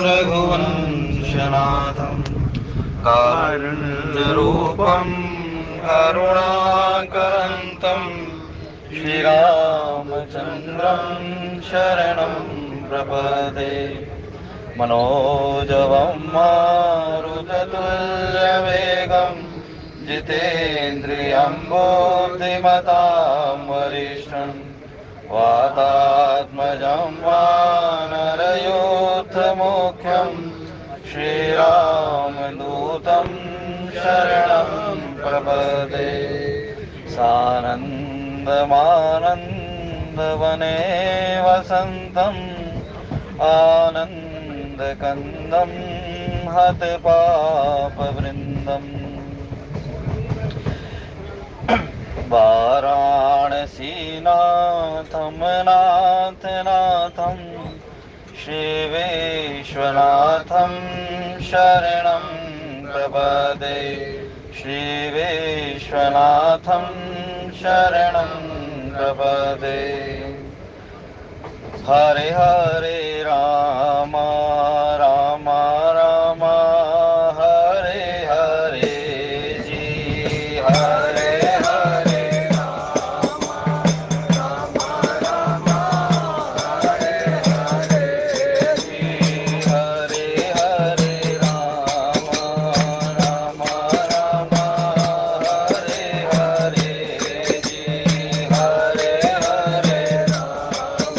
रघुवंशनाथं कारुण्यरूपं करुणाकरन्तं श्रीरामचन्द्रं शरणं प्रपदे। मनोजवं मारुततुल्यवेगं जितेन्द्रियं बुद्धिमतां वरिष्ठं वातात्मजं वानरयूथमुख्यं श्रीरामदूतं शरणं प्रपदे। सानन्दमानन्दवने वसन्तम् आनन्दकन्दं हतपापवृन्दम् वाराणसीनाथं नाथनाथं श्रीविश्वनाथं शरणं प्रपदे। श्रीविश्वनाथं शरणं प्रपदे। हरे हरे राम राम राम हरे हरे जी। हरे हरे राम राम राम हरे हरे जी। हरे हरे राम राम राम हरे हरे जी। हरे हरे राम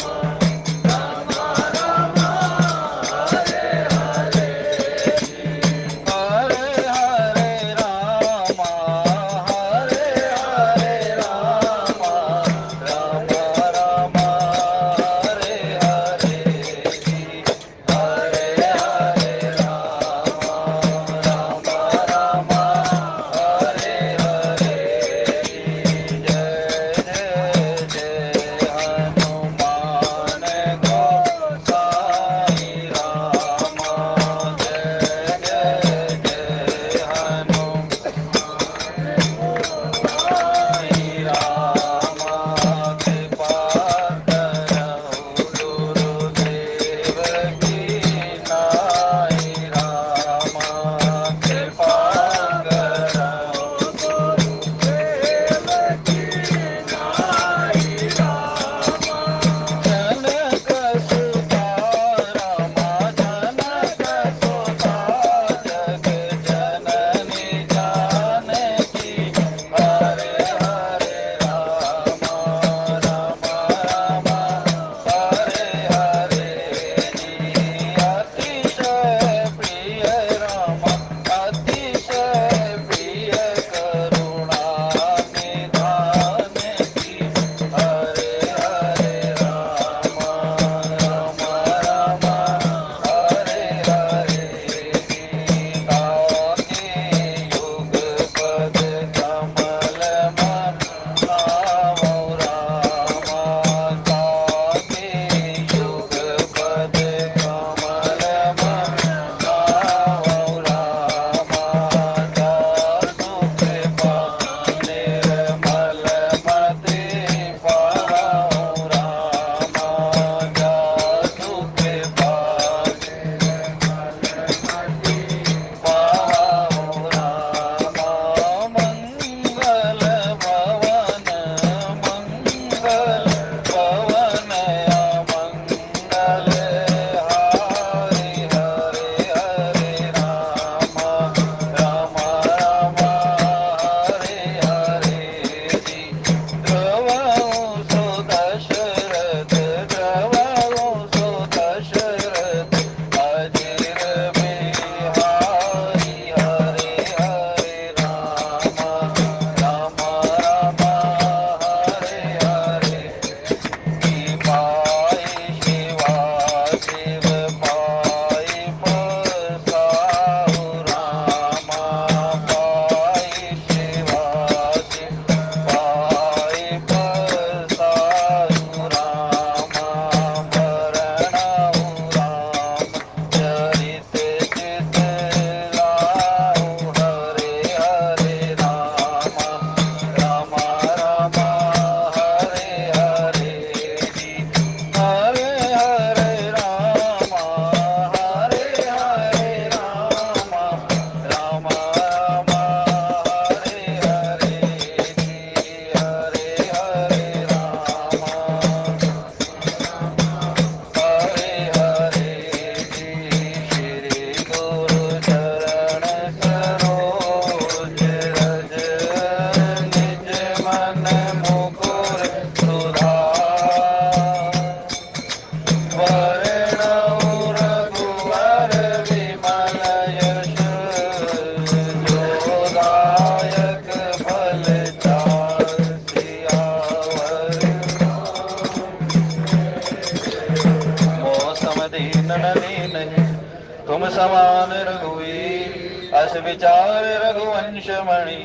तुम समान रघुवीर अस विचार रघुवंश मणि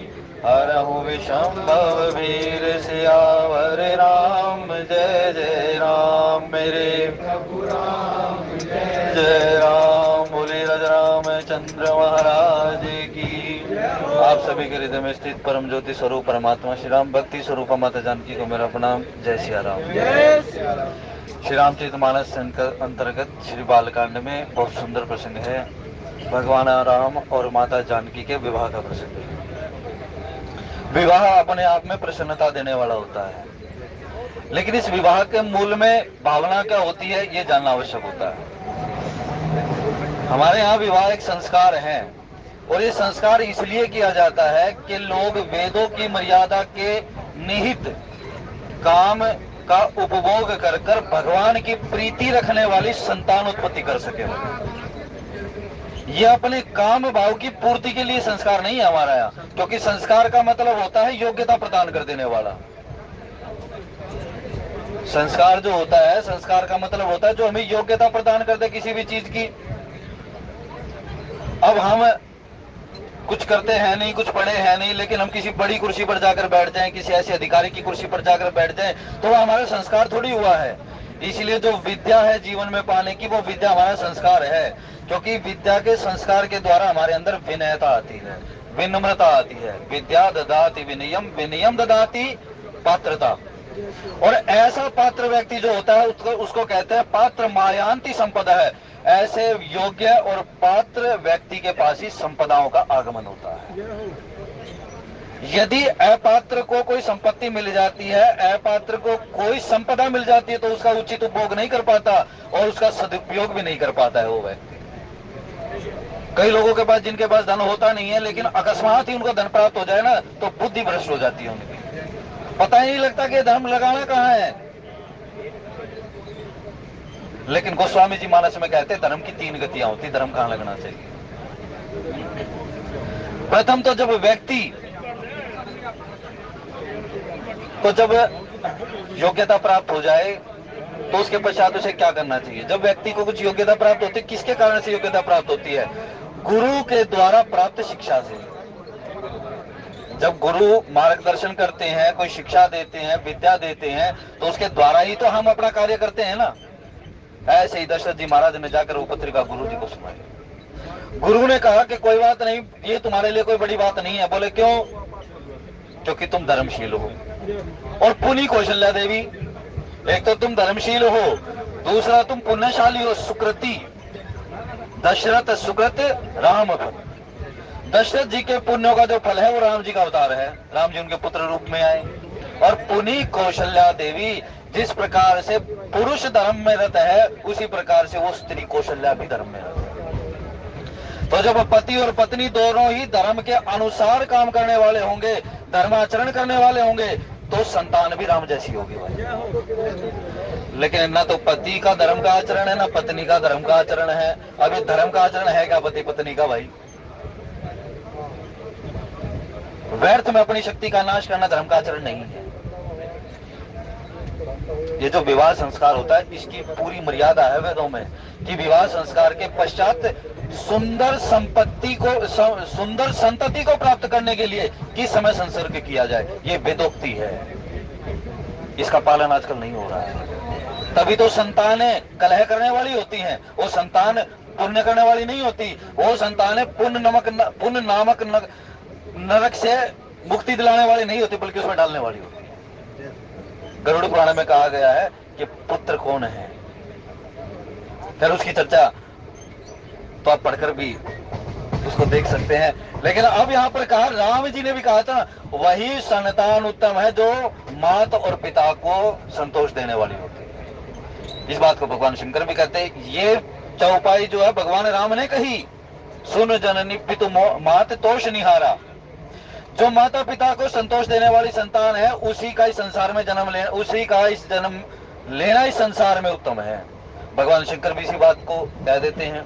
हरहु विषंभव वीर सियावर राम जय जय राम मेरे प्रभु राम जय जय राम। बोले रामचंद्र महाराज की। आप सभी के हृदय में स्थित परम ज्योति स्वरूप परमात्मा श्री राम भक्ति स्वरूप माता जानकी को मेरा प्रणाम। जय सिया राम। श्री रामचरितमानस अंतर्गत श्री बालकांड में बहुत सुंदर प्रसंग है। भगवान राम और माता जानकी के विवाह का प्रसंग है। विवाह अपने आप में प्रसन्नता देने वाला होता है, लेकिन इस विवाह के मूल में भावना क्या होती है ये जानना आवश्यक होता है। हमारे यहाँ विवाह एक संस्कार है, और ये संस्कार इसलिए किया जाता है कि लोग वेदों की मर्यादा के निहित काम का उपभोग कर कर भगवान की प्रीति रखने वाली संतान उत्पत्ति कर सके। ये अपने काम भाव की पूर्ति के लिए संस्कार नहीं है हमारा यहाँ, क्योंकि संस्कार का मतलब होता है योग्यता प्रदान कर देने वाला। संस्कार जो होता है, संस्कार का मतलब होता है जो हमें योग्यता प्रदान कर दे किसी भी चीज की। अब हम कुछ करते हैं नहीं, कुछ पढ़े हैं नहीं, लेकिन हम किसी बड़ी कुर्सी पर जाकर बैठ जाएं, किसी ऐसे अधिकारी की कुर्सी पर जाकर बैठ जाएं, तो वह हमारा संस्कार थोड़ी हुआ है। इसलिए जो विद्या है जीवन में पाने की, वो विद्या हमारा संस्कार है, क्योंकि विद्या के संस्कार के द्वारा हमारे अंदर विनयता आती है, विनम्रता आती है। विद्या ददाति विनयम, विनयम ददाति पात्रता। और ऐसा पात्र व्यक्ति जो होता है उसको कहते हैं पात्र मायांति संपदा है। ऐसे योग्य और पात्र व्यक्ति के पास ही संपदाओं का आगमन होता है। यदि अपात्र को कोई संपत्ति मिल जाती है, अपात्र को कोई संपदा मिल जाती है, तो उसका उचित उपभोग नहीं कर पाता और उसका सदुपयोग भी नहीं कर पाता है वो व्यक्ति। कई लोगों के पास, जिनके पास धन होता नहीं है, लेकिन अकस्मात ही उनको धन प्राप्त हो जाए ना, तो बुद्धि भ्रष्ट हो जाती है उनकी। पता ही नहीं लगता कि धर्म लगाना कहाँ है। लेकिन गोस्वामी जी मानस में कहते हैं धर्म की 3 गतियां होती, धर्म कहां लगना चाहिए। प्रथम तो जब योग्यता प्राप्त हो जाए तो उसके पश्चात उसे क्या करना चाहिए। जब व्यक्ति को कुछ योग्यता प्राप्त होती है, किसके कारण से योग्यता प्राप्त होती है? गुरु के द्वारा प्राप्त शिक्षा से। जब गुरु मार्गदर्शन करते हैं, कोई शिक्षा देते हैं, विद्या देते हैं, तो उसके द्वारा ही तो हम अपना कार्य करते हैं ना। ऐसे ही दशरथ जी महाराज ने जाकर वो पत्रिका गुरु जी को सुनाई। गुरु ने कहा कि कोई बात नहीं, ये तुम्हारे लिए कोई बड़ी बात नहीं है। बोले क्यों? क्योंकि तुम धर्मशील हो। और पुनी कौशल्या देवी, एक तो तुम धर्मशील हो, दूसरा तुम पुण्यशाली हो, सुकृति। दशरथ सुकृत राम फल। दशरथ जी के पुण्यों का जो फल है वो राम जी का अवतार है। राम जी उनके पुत्र रूप में आए। और पुनी कौशल्या देवी, जिस प्रकार से पुरुष धर्म में रत है, उसी प्रकार से वो स्त्री कौशल्या भी धर्म में रत है। तो जब पति और पत्नी दोनों ही धर्म के अनुसार काम करने वाले होंगे, धर्माचरण करने वाले होंगे, तो संतान भी राम जैसी होगी भाई। लेकिन ना तो पति का धर्म का आचरण है, ना पत्नी का धर्म का आचरण है। अभी धर्म का आचरण है क्या पति पत्नी का भाई? व्यर्थ में अपनी शक्ति का नाश करना धर्म का आचरण नहीं है। ये जो विवाह संस्कार होता है, इसकी पूरी मर्यादा है वेदों में कि विवाह संस्कार के पश्चात सुंदर संतति को प्राप्त करने के लिए किस समय संसर्ग किया जाए, ये वेदोक्ति है। इसका पालन आजकल नहीं हो रहा है। तभी तो संतानें कलह करने वाली होती हैं। वो संतान पुण्य करने वाली नहीं होती, वो संतानें पुण्य नामक नरक से मुक्ति दिलाने वाली नहीं होती, बल्कि उसमें डालने वाली होती है। गरुड़ पुराण में कहा गया है कि पुत्र कौन है, फिर उसकी चर्चा तो आप पढ़कर भी उसको देख सकते हैं। लेकिन अब यहाँ पर कहा, राम जी ने भी कहा था, वही संतान उत्तम है जो मात और पिता को संतोष देने वाली होती है। इस बात को भगवान शंकर भी कहते हैं। ये चौपाई जो है भगवान राम ने कही, सुन जननी पितु मात तोष निहारा। जो माता पिता को संतोष देने वाली संतान है, उसी का इस संसार में जन्म लेना, उसी का इस जन्म लेना इस संसार में उत्तम है। भगवान शंकर भी इसी बात को कह देते हैं।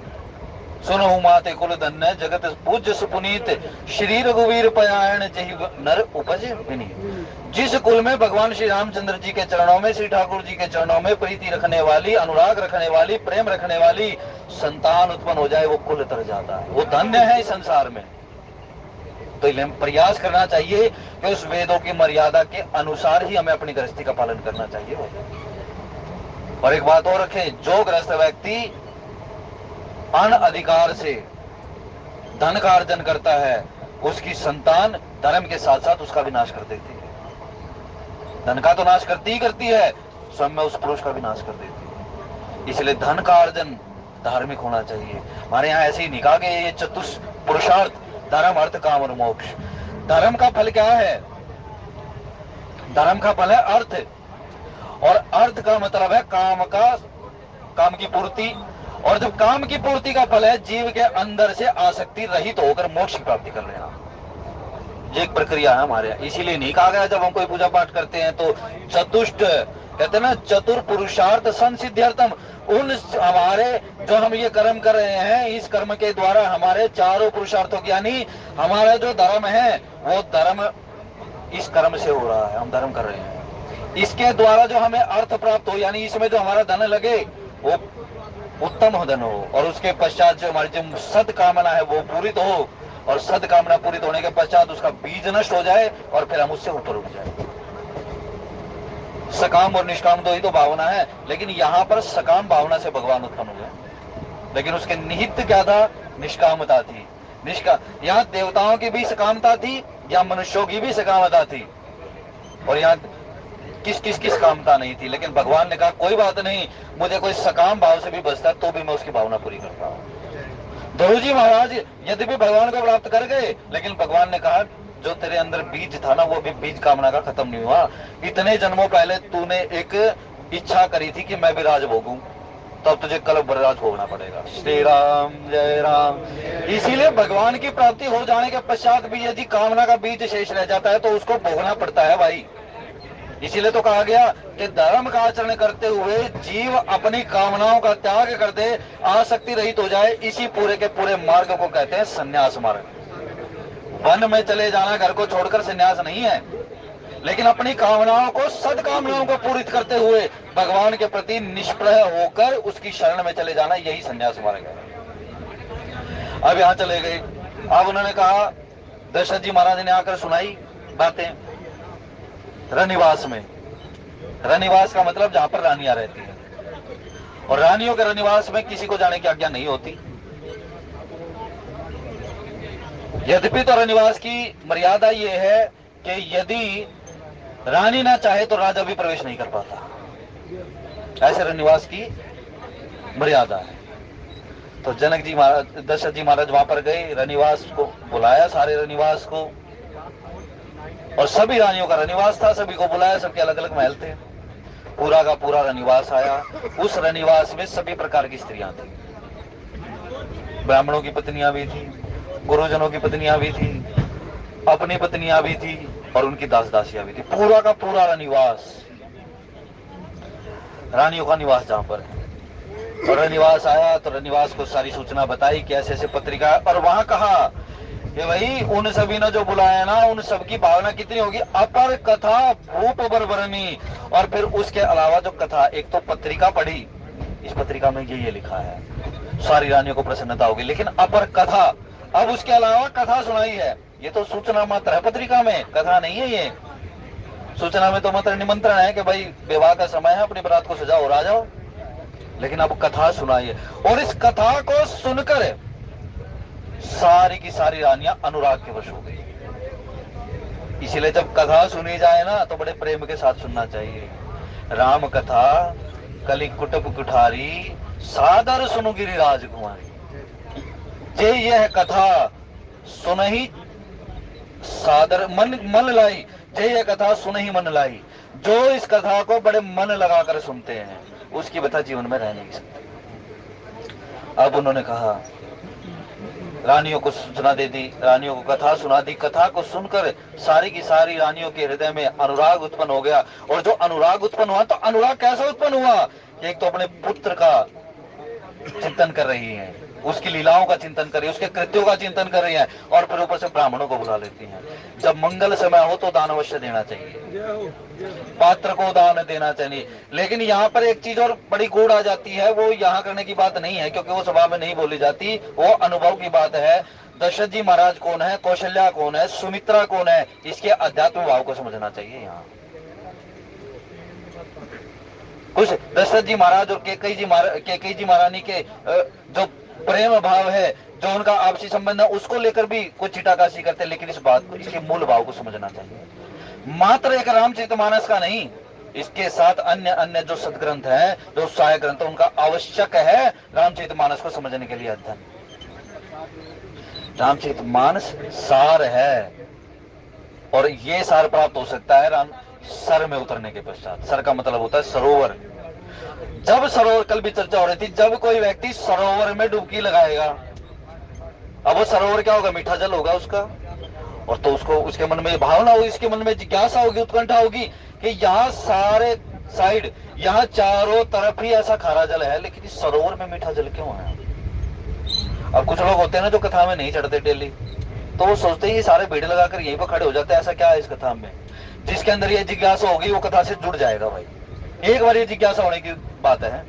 सुनो माते कुल धन्य जगत पूज्य सुपुनीत, श्री रघुवीर पयायण जहि नर उपज विनीत। जिस कुल में भगवान श्री रामचंद्र जी के चरणों में, श्री ठाकुर जी के चरणों में प्रीति रखने वाली, अनुराग रखने वाली, प्रेम रखने वाली संतान उत्पन्न हो जाए वो कुल तर जाता है, वो धन्य है इस संसार में। तो इसलिए हम प्रयास करना चाहिए कि उस वेदों की मर्यादा के अनुसार ही हमें अपनी गृहस्थी का पालन करना चाहिए। और एक बात और रखें, जो गृहस्थ व्यक्ति अन अधिकार से धन का अर्जन करता है, उसकी संतान धर्म के साथ साथ उसका भी नाश कर देती है। धन का तो नाश करती ही करती है, स्वयं में उस पुरुष का भी नाश कर देती है। इसलिए धन का अर्जन धार्मिक होना चाहिए। हमारे यहाँ ऐसे ही निकाह के ये चतुष्ट पुरुषार्थ, धर्म अर्थ काम और मोक्ष। धर्म का फल क्या है? धर्म का फल है अर्थ, और अर्थ का मतलब है काम की पूर्ति। और जब काम की पूर्ति का फल है जीव के अंदर से आसक्ति रहित होकर मोक्ष की प्राप्ति कर लेना, ये एक प्रक्रिया है हमारे यहाँ। इसीलिए नहीं कहा गया जब हम कोई पूजा पाठ करते हैं तो चतुष्ट कहते हैं ना, चतुर पुरुषार्थ संसिद्ध्यर्थम। उन हमारे जो हम ये कर्म कर रहे हैं, इस कर्म के द्वारा हमारे चारों पुरुषार्थों की, यानी हमारा जो धर्म है वो धर्म इस कर्म से हो रहा है, हम धर्म कर रहे हैं। इसके द्वारा जो हमें अर्थ प्राप्त हो, यानी इसमें जो हमारा धन लगे वो उत्तम धन हो, और उसके पश्चात जो हमारी जो सदकामना है वो पूरी तो हो, और सदकामना पूरी होने के पश्चात उसका बीज नष्ट हो जाए और फिर हम उससे ऊपर उठ जाए। सकाम और निष्काम दो ही तो भावना है, लेकिन यहाँ पर सकाम भावना से भगवान उत्पन्न हुए, लेकिन उसके निहित क्या था? निष्कामता थी। यहाँ देवताओं की भी सकामता थी, यहाँ मनुष्यों की भी सकामता थी, और यहाँ किस कामता नहीं थी। लेकिन भगवान ने कहा कोई बात नहीं, मुझे कोई सकाम भाव से भी बचता है तो भी मैं उसकी भावना पूरी करता हूँ। ध्रुव जी महाराज यद्यपि भगवान को प्राप्त कर गए, लेकिन भगवान ने कहा जो तेरे अंदर बीज था ना, वो भी बीज कामना का खत्म नहीं हुआ। इतने जन्मों पहले तूने एक इच्छा करी थी कि मैं भी राज भोगूं, तब तुझे कल बरराज भोगना पड़ेगा। श्री राम जय राम। इसीलिए भगवान की प्राप्ति हो जाने के पश्चात भी यदि कामना का बीज शेष रह जाता है तो उसको भोगना पड़ता है भाई। इसीलिए तो कहा गया कि धर्म का आचरण करते हुए जीव अपनी कामनाओं का त्याग कर दे, आसक्ति रहित हो जाए। इसी पूरे के पूरे मार्ग को कहते हैं संन्यास मार्ग। वन में चले जाना घर को छोड़कर संन्यास नहीं है, लेकिन अपनी कामनाओं को, सदकामनाओं को पूरित करते हुए भगवान के प्रति निष्प्रह होकर उसकी शरण में चले जाना, यही संन्यास मार्ग है। अब यहां चले गए। अब उन्होंने कहा, दशरथ जी महाराज ने आकर सुनाई बातें रनिवास में। रनिवास का मतलब जहां पर रानियां रहती हैं, और रानियों के रनिवास में किसी को जाने की आज्ञा नहीं होती। यद्यपि तो रनिवास की मर्यादा यह है कि यदि रानी ना चाहे तो राजा भी प्रवेश नहीं कर पाता, ऐसे रनिवास की मर्यादा है। तो जनक जी महाराज, दशरथ जी महाराज वहां पर गए, रनिवास को बुलाया, सारे रनिवास को, और सभी रानियों का रनिवास था, सभी को बुलाया, सबके अलग अलग महल थे। पूरा का पूरा रनिवास आया। उस रनिवास में सभी प्रकार की स्त्रियां थी, ब्राह्मणों की पत्नियां भी थी, गुरुजनों की पत्नियां भी थी, अपनी पत्नियां भी थी, और उनकी दास दासियां भी थी। पूरा का पूरा रनिवास, रानियों का निवास जहां पर है। और रनिवास आया तो रनिवास को सारी सूचना बताई कि ऐसे ऐसे पत्रिका, और वहां कहा कि भाई उन सभी ने जो बुलाया ना, उन सबकी भावना कितनी होगी? अपर कथा भूप बरबरनी। और फिर उसके अलावा जो कथा, एक तो पत्रिका पढ़ी, इस पत्रिका में ये लिखा है, सारी रानियों को प्रसन्नता होगी, लेकिन अपर कथा, अब उसके अलावा कथा सुनाई है। ये तो सूचना मात्र है, पत्रिका में कथा नहीं है। ये सूचना में तो मात्र निमंत्रण है कि भाई विवाह का समय है, अपनी बारात को सजाओ और आ जाओ, लेकिन अब कथा सुनाई है। और इस कथा को सुनकर सारी की सारी रानियां अनुराग के वश हो गई। इसीलिए जब कथा सुनी जाए ना तो बड़े प्रेम के साथ सुनना चाहिए। राम कथा कली कुटुब कुठारी, सादर सुनु गिरिराज कुमारी। जे यह कथा सुनही सादर मन लाई, जे यह कथा सुनही मन लाई। जो इस कथा को बड़े मन लगाकर सुनते हैं उसकी व्यथा जीवन में रह नहीं सकती। अब उन्होंने कहा, रानियों को सूचना दे दी, रानियों को कथा सुना दी। कथा को सुनकर सारी की सारी रानियों के हृदय में अनुराग उत्पन्न हो गया। और जो अनुराग उत्पन्न हुआ, तो अनुराग कैसे उत्पन्न हुआ? एक तो अपने पुत्र का चिंतन कर रही हैं, उसकी लीलाओं का चिंतन कर रही है, उसके कृत्यों का चिंतन कर रही है, और फिर ऊपर से ब्राह्मणों को बुला लेती हैं। जब मंगल समय हो तो दान अवश्य देना चाहिए, पात्र को दान देना चाहिए। लेकिन यहाँ पर एक चीज और बड़ी गूढ़ आ जाती है, वो यहाँ करने की बात नहीं है, क्योंकि वो सभा में नहीं बोली जाती, वो अनुभव की बात है। दशरथ जी महाराज कौन है, कौशल्या कौन है, सुमित्रा कौन है, इसके अध्यात्म भाव को समझना चाहिए। यहाँ कुछ दशरथ जी महाराज और केकई जी महारानी के जो प्रेम भाव है, जो उनका आपसी संबंध है, उसको लेकर भी कुछ छिटाकाशी करते हैं, लेकिन इस बात को, इसके मूल भाव को समझना चाहिए। मात्र एक रामचरितमानस का नहीं, इसके साथ अन्य अन्य जो सदग्रंथ है, जो सहायक ग्रंथ, उनका आवश्यक है रामचरितमानस को समझने के लिए अध्ययन। रामचरितमानस सार है, और ये सार प्राप्त हो सकता है राम सर में उतरने के पश्चात। सर का मतलब होता है सरोवर। जब सरोवर, कल भी चर्चा हो रही थी, जब कोई व्यक्ति सरोवर में डुबकी लगाएगा, अब वो सरोवर क्या होगा, मीठा जल होगा उसका, और तो उसको, उसके मन में भावना होगी, इसके मन में जिज्ञासा होगी, उत्कंठा होगी कि यहाँ सारे साइड, यहाँ चारों तरफ ही ऐसा खारा जल है, लेकिन इस सरोवर में मीठा जल क्यों है। अब कुछ लोग होते हैं ना जो कथा में नहीं चढ़ते डेली, तो वो सोचते हैं सारे भीड़ लगाकर यहीं पर खड़े हो जाते हैं, ऐसा क्या है इस कथा में। जिसके अंदर ये जिज्ञासा होगी वो कथा से जुड़ जाएगा भाई। एक बार ये जिज्ञासा होने की बात है।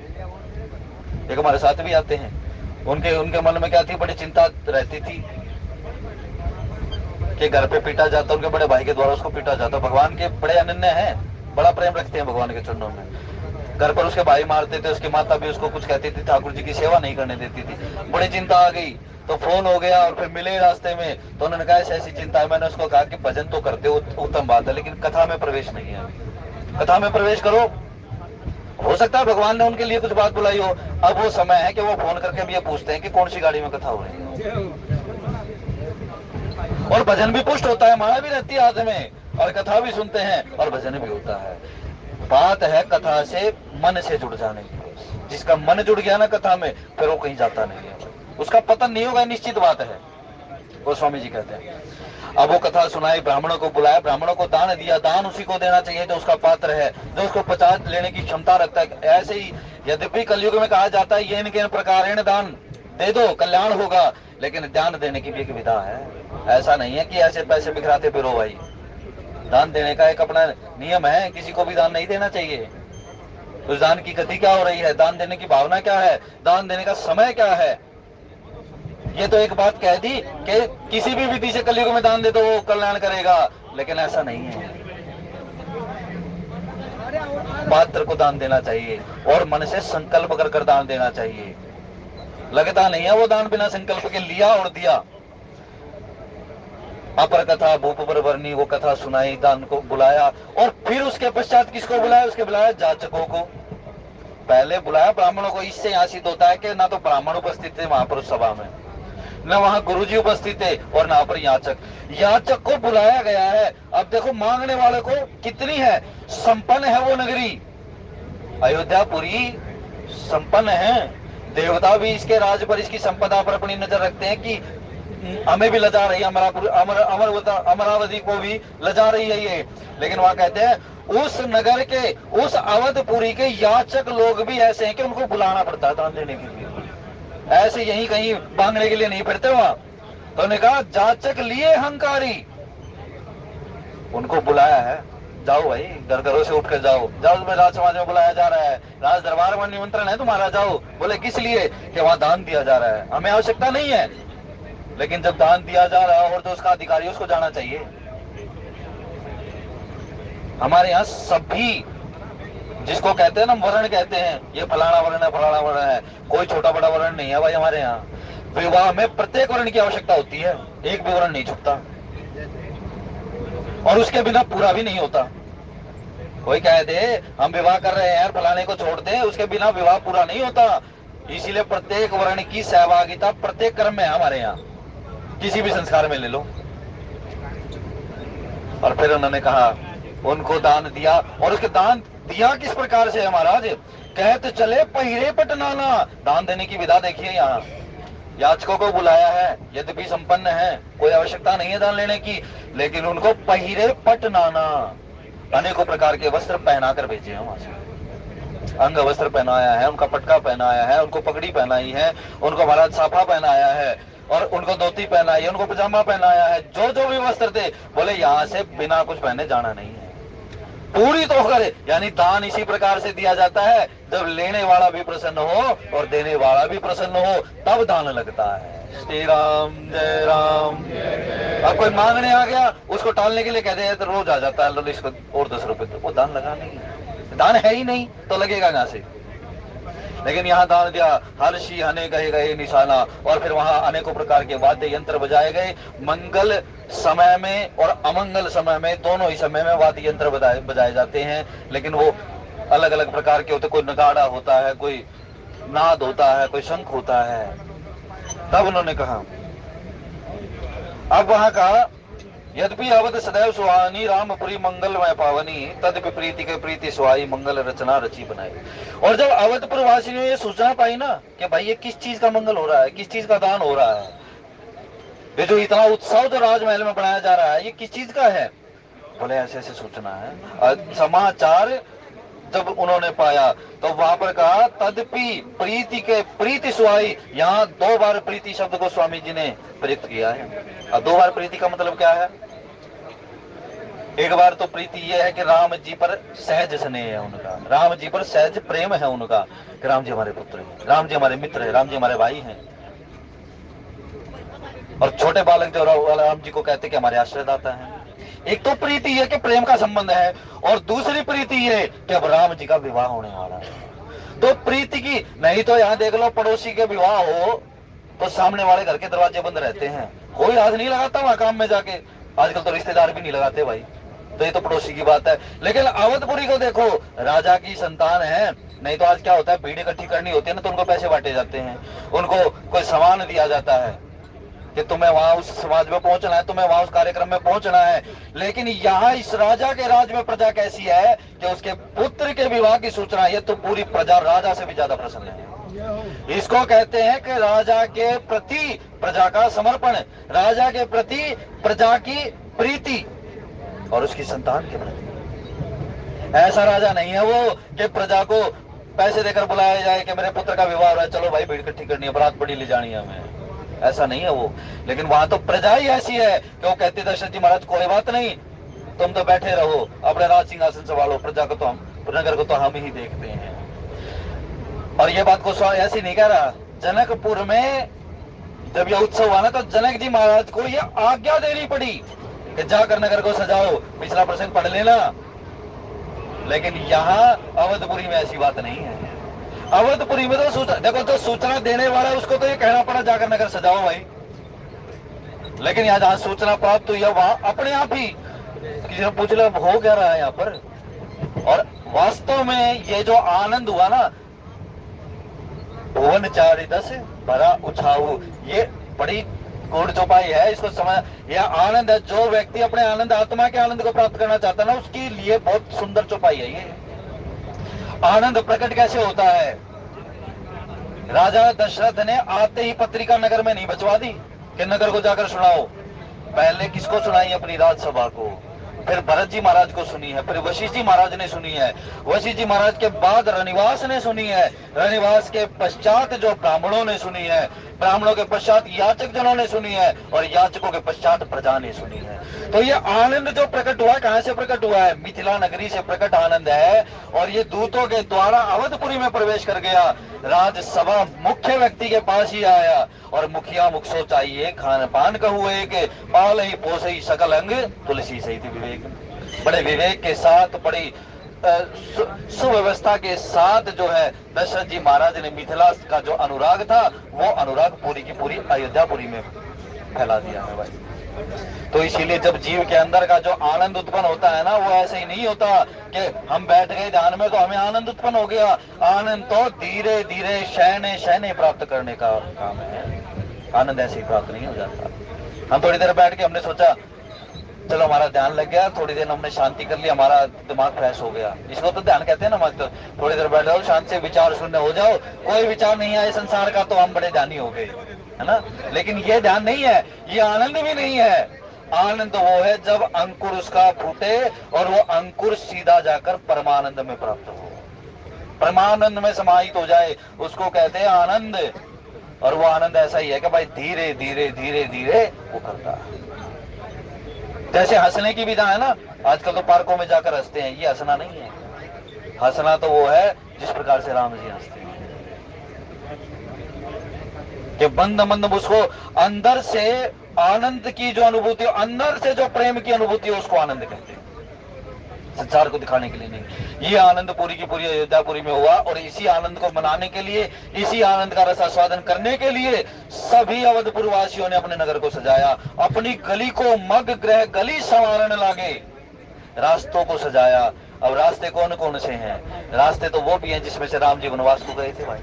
एक हमारे साथ भी आते हैं, उनके मन में क्या थी, बड़ी चिंता रहती थी कि घर पे पीटा जाता, उनके बड़े भाई के द्वारा उसको पीटा जाता। भगवान के बड़े अनन्य हैं, बड़ा प्रेम रखते हैं भगवान के चरणों में। घर पर उसके भाई मारते थे, उसकी माता भी उसको कुछ कहती थी, ठाकुर जी की सेवा नहीं करने देती थी। बड़ी चिंता आ गई तो फोन हो गया, और फिर मिले रास्ते में, तो उन्होंने कहा ऐसी चिंता है। मैंने उसको कहा कि भजन तो करते हो, उत्तम बात है, लेकिन कथा में प्रवेश नहीं है। कथा में प्रवेश करो, हो सकता है भगवान ने उनके लिए कुछ बात बुलाई हो। अब वो समय है कि वो फोन करके भी ये पूछते हैं कि कौन सी गाड़ी में कथा हो रही है, और भजन भी पुष्ट होता है, माला भी रहती है हाथ में, और कथा भी सुनते हैं, और भजन भी होता है। बात है कथा से मन से जुड़ जाने की। जिसका मन जुड़ गया ना कथा में, फिर वो कहीं जाता नहीं है, उसका पतन नहीं होगा, निश्चित बात है। वो स्वामी जी कहते हैं। अब वो कथा सुनाई, ब्राह्मणों को बुलाया, ब्राह्मणों को दान दिया। दान उसी को देना चाहिए जो उसका पात्र है, जो उसको पचास लेने की क्षमता रखता है। ऐसे ही यद्यपि कलयुग में कहा जाता है ये इनके प्रकार दान दे दो कल्याण होगा, लेकिन दान देने की भी एक विधा है। ऐसा नहीं है कि ऐसे पैसे बिखराते फिरो भाई। दान देने का एक अपना नियम है, किसी को भी दान नहीं देना चाहिए। उस दान की गति क्या हो रही है, दान देने की भावना क्या है, दान देने का समय क्या है। ये तो एक बात कह दी कि किसी भी विधि से कलयुग में दान दे तो वो कल्याण करेगा, लेकिन ऐसा नहीं है। पात्र को दान देना चाहिए, और मन से संकल्प कर कर दान देना चाहिए। लगता नहीं है वो दान बिना संकल्प के लिया और दिया। अपर कथा भूप पर वर्णी, वो कथा सुनाई, दान को बुलाया, और फिर उसके पश्चात किसको बुलाया, उसके बुलाया जाचकों को। पहले बुलाया ब्राह्मणों को। इससे यहाँ सिद्ध होता है कि ना तो ब्राह्मण उपस्थित थे वहां पर उस सभा में, न वहां गुरुजी उपस्थित थे, और ना पर याचक। याचक को बुलाया गया है। अब देखो मांगने वाले को कितनी है, संपन्न है वो नगरी अयोध्यापुरी, संपन्न है। देवता भी इसके राज पर, इसकी संपदा पर अपनी नजर रखते हैं कि हमें भी लजा रही है, अमरावती को भी लजा रही है ये। लेकिन वहां कहते हैं उस नगर के, उस अवधपुरी के याचक लोग भी ऐसे हैं कि उनको बुलाना पड़ता है दान देने के लिए। ऐसे यहीं कहीं मांगने के लिए नहीं फिरते वहां। तो उन्होंने कहा जाचक लिए अहंकारी, उनको बुलाया है, जाओ भाई, घर घरों से उठकर जाओ, जाओ, राज समाज में बुलाया जा रहा है, राज दरबार में निमंत्रण है तुम्हारा, जाओ। बोले किस लिए, कि वहां दान दिया जा रहा है, हमें आवश्यकता नहीं है, लेकिन जब दान दिया जा रहा है और जो उसका अधिकारी उसको जाना चाहिए। हमारे यहाँ सभी, जिसको कहते हैं ना वर्ण कहते हैं, ये फलाना वर्ण है, फलाना वर्ण है, कोई छोटा बड़ा वर्ण नहीं है भाई। हमारे यहाँ विवाह में प्रत्येक वर्ण की आवश्यकता होती है, एक भी वर्ण नहीं छुपता, और उसके बिना पूरा भी नहीं होता। कोई कह दे हम विवाह कर रहे हैं, फलाने को छोड़ दे, उसके बिना विवाह पूरा नहीं होता। इसीलिए प्रत्येक वर्ण की सहभागिता प्रत्येक कर्म में है हमारे यहाँ, किसी भी संस्कार में ले लो। और फिर उन्होंने कहा उनको दान दिया, और उसके दान दिया किस प्रकार से है महाराज, कहते चले पहिरे पटनाना। दान देने की विधा देखिए, यहाँ याचकों को बुलाया है, यद्यपि संपन्न है, कोई आवश्यकता नहीं है दान लेने की, लेकिन उनको पहिरे पटनाना, अनेकों प्रकार के वस्त्र पहना कर भेजे हैं वहां से। अंग वस्त्र पहनाया है, उनका पटका पहनाया है, उनको पगड़ी पहनाई है, उनको महाराज साफा पहनाया है, और उनको धोती पहनाई, उनको पजामा पहनाया है, जो जो भी वस्त्र थे, बोले यहाँ से बिना कुछ पहने जाना नहीं है, पूरी तो करे। यानी दान इसी प्रकार से दिया जाता है, जब लेने वाला भी प्रसन्न हो और देने वाला भी प्रसन्न हो, तब दान लगता है। श्री राम जय राम। अब कोई मांगने आ गया, उसको टालने के लिए कह दे तो रोज आ जाता है, लो इसको और 10 रुपए, तो वो दान लगा नहीं है, दान है ही नहीं तो लगेगा कहां से। लेकिन यहाँ दान दिया, हर्षी हने गए गए निशाना, और फिर वहां अनेकों प्रकार के वाद्य यंत्र बजाए गए। मंगल समय में और अमंगल समय में, दोनों ही समय में वाद्य यंत्र बजाए जाते हैं, लेकिन वो अलग अलग प्रकार के होते। कोई नगाड़ा होता है, कोई नाद होता है, कोई शंख होता है। तब उन्होंने कहा, अब वहां कहा, यद्यपि अवध सदैव सुहानी रामपुरी मंगलमय पावनी, तद्यपि प्रीति के प्रीति सुहाई मंगल रचना रची बनाई। और जब अवधपुर वासियों ने ये सूचना पाई ना कि भाई ये किस चीज का मंगल हो रहा है, किस चीज का दान हो रहा है, ये जो इतना उत्सव जो राजमहल में बनाया जा रहा है, ये किस चीज का है, बोले ऐसे ऐसे सूचना है। समाचार जब उन्होंने पाया तो वहां पर कहा, तद्यपि प्रीति के प्रीति सुहाई। यहाँ 2 बार प्रीति शब्द को स्वामी जी ने प्रयुक्त किया है। और 2 बार प्रीति का मतलब क्या है? एक बार तो प्रीति यह है कि राम जी पर सहज स्नेह है उनका, राम जी पर सहज प्रेम है उनका, कि राम जी हमारे पुत्र हैं, राम जी हमारे मित्र हैं, राम जी हमारे भाई हैं। और छोटे बालक जो राम जी को कहते कि हमारे आश्रयदाता हैं। एक तो प्रीति है कि प्रेम का संबंध है, और दूसरी प्रीति है कि अब राम जी का विवाह होने वाला है। तो प्रीति की नहीं तो यहाँ देख लो, पड़ोसी के विवाह हो तो सामने वाले घर के दरवाजे बंद रहते हैं, कोई हाथ नहीं लगाता वहां काम में जाके। आजकल तो रिश्तेदार भी नहीं लगाते भाई, तो ये तो पड़ोसी की बात है। लेकिन अवधपुरी को देखो, राजा की संतान है, नहीं तो आज क्या होता है, भीड़ इकट्ठी करनी होती है ना, तो उनको पैसे बांटे जाते हैं, उनको कोई सामान दिया जाता है कि तुम्हें वहां उस समाज में पहुंचना है, तुम्हें वहां उस कार्यक्रम में पहुंचना है। लेकिन यहाँ इस राजा के राज में प्रजा कैसी है कि उसके पुत्र के विवाह की सूचना, ये तो पूरी प्रजा राजा से भी ज्यादा प्रसन्न है। इसको कहते हैं कि राजा के प्रति प्रजा का समर्पण, राजा के प्रति प्रजा की प्रीति और उसकी संतान के प्रति। ऐसा राजा नहीं है वो कि प्रजा को पैसे देकर बुलाया जाए कि मेरे पुत्र का विवाह हो रहा है, चलो भाई भीड़ इकट्ठी करनी है, बारात बड़ी ले जानी है हमें, ऐसा नहीं है वो। लेकिन वहां तो प्रजा ही ऐसी है कि वो कहती, दशरथ जी महाराज कोई बात नहीं, तुम तो बैठे रहो, अपने राज सिंहासन संभालो, प्रजा को तो हम, नगर को तो हम ही देखते हैं। और ये बात को ऐसी नहीं कह रहा, जनकपुर में जब यह उत्सव हुआ ना, तो जनक जी महाराज को ये आज्ञा देनी पड़ी कि जाकर नगर को सजाओ। पिछला प्रसंग पढ़ लेना। लेकिन यहाँ अवधपुरी में ऐसी बात नहीं है। अवधपुरी में तो देखो, तो सूचना देने वाला उसको तो ये कहना पड़ा जाकर नगर सजाओ भाई। लेकिन यहाँ जहां सूचना प्राप्त हुई है, वहां अपने आप ही किसी ने पूछ लिया हो क्या रहा है यहाँ पर। और वास्तव में ये जो आनंद हुआ ना, भुवन चारिदस भरा उछाऊ, ये बड़ी गुड़ चौपाई है, इसको समझ। यह आनंद है, जो व्यक्ति अपने आनंद, आत्मा के आनंद को प्राप्त करना चाहता है ना, उसके लिए बहुत सुंदर चौपाई है ये। आनंद प्रकट कैसे होता है? राजा दशरथ ने आते ही पत्रिका नगर में नहीं भिजवा दी कि नगर को जाकर सुनाओ। पहले किसको सुनाई? अपनी राजसभा को, फिर भरत जी महाराज को सुनी है, फिर वशिष्ठ जी महाराज ने सुनी है, वशिष्ठ जी महाराज के बाद रनिवास ने सुनी है, रनिवास के पश्चात जो ब्राह्मणों ने सुनी है, ब्राह्मणों के पश्चात याचक जनों ने सुनी है, और याचकों के पश्चात प्रजा ने सुनी है। तो ये आनंद जो प्रकट हुआ, कहां से प्रकट हुआ है? मिथिला नगरी से प्रकट आनंद है। और ये दूतों के द्वारा अवधपुरी में प्रवेश कर गया, राजसभा मुख्य व्यक्ति के पास ही आया, और मुखिया मुख सो चाहिए खान पान कहुए के, पाल ही पोस ही सकल अंग तुलसी सहित विवेक। बड़े विवेक के साथ, बड़ी सुव्यवस्था के साथ जो है दशरथ जी महाराज ने मिथिला का जो अनुराग था, वो अनुराग पूरी की पूरी अयोध्यापुरी में फैला दिया है भाई। तो इसीलिए जब जीव के अंदर का जो आनंद उत्पन्न होता है ना, वो ऐसे ही नहीं होता कि हम बैठ गए ध्यान में तो हमें आनंद उत्पन्न हो गया। आनंद तो धीरे धीरे शहने शहने प्राप्त करने का काम है। आनंद ऐसे ही प्राप्त नहीं हो जाता। हम थोड़ी देर बैठ के हमने सोचा चलो हमारा ध्यान लग गया, थोड़ी देर हमने शांति कर ली, हमारा दिमाग फ्रेश हो गया, इसको तो ध्यान कहते हैं ना। तो थोड़ी देर बैठ जाओ, शांति से विचार शून्य हो जाओ, कोई विचार नहीं आए संसार का, तो हम बड़े ध्यानी हो गए, है ना। लेकिन ये ध्यान नहीं है, ये आनंद भी नहीं है। आनंद वो है जब अंकुर उसका फूटे और वो अंकुर सीधा जाकर परमानंद में प्राप्त हो, परमानंद में समाहित हो जाए, उसको कहते हैं आनंद। और वो आनंद ऐसा ही है कि भाई धीरे धीरे धीरे धीरे वो करता है। जैसे हंसने की विधा है ना, आजकल तो पार्कों में जाकर हंसते हैं, ये हंसना नहीं है। हंसना तो वो है जिस प्रकार से राम जी हंसते हैं, कि बंद मंद उसको अंदर से आनंद की जो अनुभूति, अंदर से जो प्रेम की अनुभूति है, उसको आनंद कहते हैं, संसार को दिखाने के लिए नहीं। ये आनंद पूरी की पूरी अयोध्यापुरी में हुआ, और इसी आनंद को मनाने के लिए, इसी आनंद का रसास्वादन करने के लिए सभी अवधपुर वासियों ने अपने नगर को सजाया, अपनी गली को मग ग्रह गली संवारण लागे, रास्तों को सजाया। अब रास्ते कौन कौन से हैं? रास्ते तो वो भी हैं जिसमें से राम जी वनवास को गए थे भाई।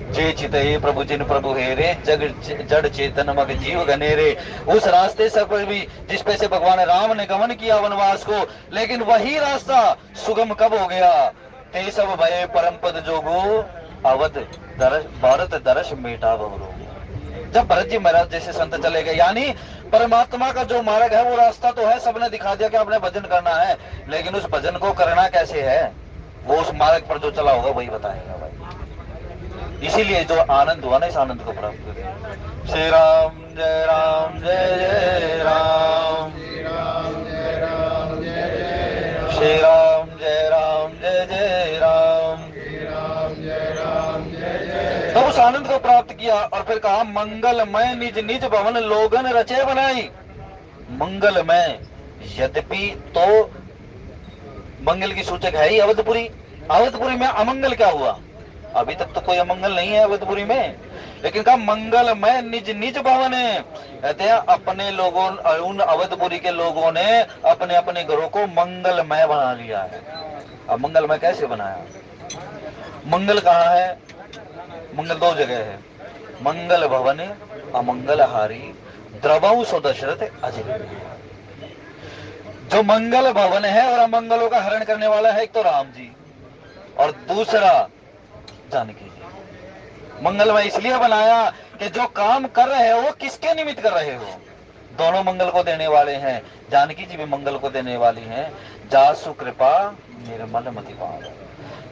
जे चित हे प्रभु जिन प्रभु हेरे, जग जड़ चेतन मग जीव घनेरे। उस रास्ते से पर भी जिस पे से भगवान राम ने गमन किया वनवास को, लेकिन वही रास्ता सुगम कब हो गया? ते सब भय परम पद जोगो, अवध दरस भारत दरस मेटा भवरो। जब भरत जी महाराज जैसे संत चले गए, यानी परमात्मा का जो मार्ग है वो रास्ता तो है, सबने दिखा दिया कि आपने भजन करना है, लेकिन उस भजन को करना कैसे है, वो उस मार्ग पर जो चला होगा वही बताएगा भाई। इसीलिए जो आनंद हुआ ना, इस आनंद को प्राप्त करें। श्री राम जय राम जय जय राम, श्री राम जय राम जय जय राम, श्री राम जय राम जय जय राम, श्री राम जय राम जय जय। तो उस आनंद को प्राप्त किया और फिर कहा मंगलमय निज निज भवन लोगन रचे बनाई। मंगलमय, यद्यपि तो मंगल की सूचक है ही अवधपुरी। अवधपुरी में अमंगल क्या हुआ? अभी तक तो कोई अमंगल नहीं है अवधपुरी में, लेकिन कहा मंगलमय निज निज भवन है। कहते हैं अपने लोगों, उन अवधपुरी के लोगों ने अपने अपने घरों को मंगलमय बना लिया है। अब मंगलमय कैसे बनाया? मंगल कहाँ है? मंगल दो जगह है, मंगल भवन अमंगल हारी, द्रवऊ सो दशरथ अजय। जो मंगल भवन है और अमंगलों का हरण करने वाला है, एक तो राम जी और दूसरा जानकी जी। मंगलमय इसलिए बनाया कि जो काम कर रहे हो वो किसके निमित्त कर रहे हो? दोनों मंगल को देने वाले हैं, जानकी जी भी मंगल को देने वाली हैं। जासु कृपा निर्मल मति पावै।